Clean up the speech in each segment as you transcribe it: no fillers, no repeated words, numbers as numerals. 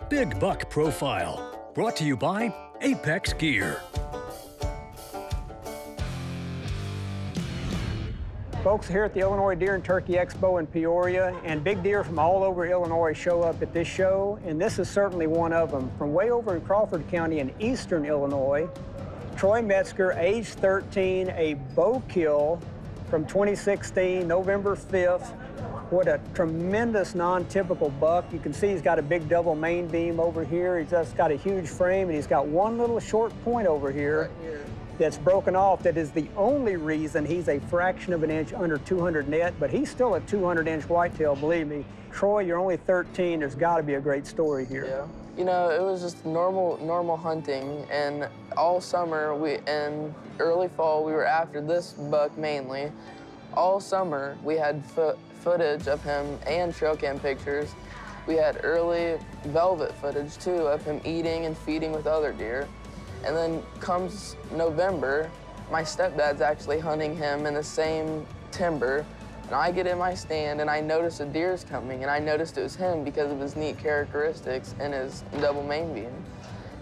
Big Buck Profile, brought to you by Apex Gear. Folks, here at the Illinois Deer and Turkey Expo in Peoria, and big deer from all over Illinois show up at this show, and this is certainly one of them. From way over in Crawford County in eastern Illinois, Troy Metzger, age 13, a bow kill from 2016, November 5th. What a tremendous non-typical buck. You can see he's got a big double main beam over here. He's just got a huge frame, and he's got one little short point over here. Right here. That's broken off. That is the only reason he's a fraction of an inch under 200 net, but he's still a 200-inch whitetail, believe me. Troy, you're only 13. There's got to be a great story here. Yeah. You know, it was just normal hunting, and all summer, and early fall, we were after this buck mainly. All summer, we had footage of him and trail cam pictures. We had early velvet footage, too, of him eating and feeding with other deer. And then comes November, my stepdad's actually hunting him in the same timber, and I get in my stand and I notice a deer's coming, and I noticed it was him because of his neat characteristics and his double main beam.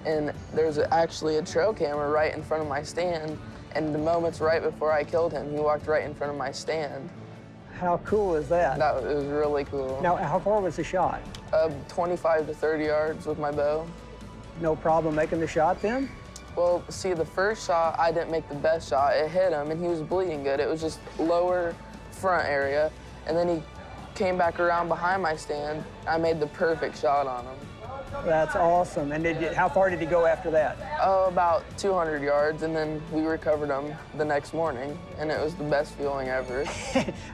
And there's actually a trail camera right in front of my stand, and the moments right before I killed him, he walked right in front of my stand. How cool is that? It was really cool. Now, how far was the shot? 25 to 30 yards with my bow. No problem making the shot then? Well, see, the first shot, I didn't make the best shot. It hit him, and he was bleeding good. It was just lower front area. And then he came back around behind my stand. I made the perfect shot on him. That's awesome. And how far did he go after that? Oh, about 200 yards, and then we recovered him the next morning, and it was the best feeling ever.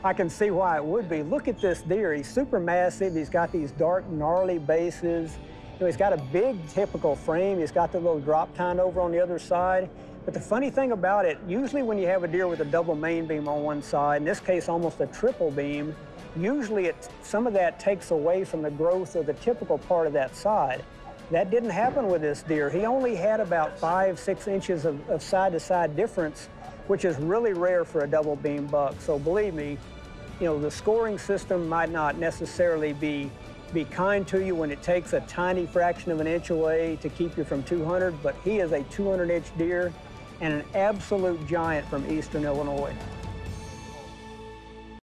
I can see why it would be. Look at this deer. He's super massive. He's got these dark, gnarly bases. You know, he's got a big, typical frame. He's got the little drop tine over on the other side. But the funny thing about it, usually when you have a deer with a double main beam on one side, in this case almost a triple beam, usually some of that takes away from the growth of the typical part of that side. That didn't happen with this deer. He only had about 5-6 inches of side-to-side difference, which is really rare for a double beam buck. So believe me, you know, the scoring system might not necessarily be kind to you when it takes a tiny fraction of an inch away to keep you from 200, but he is a 200-inch deer and an absolute giant from eastern Illinois.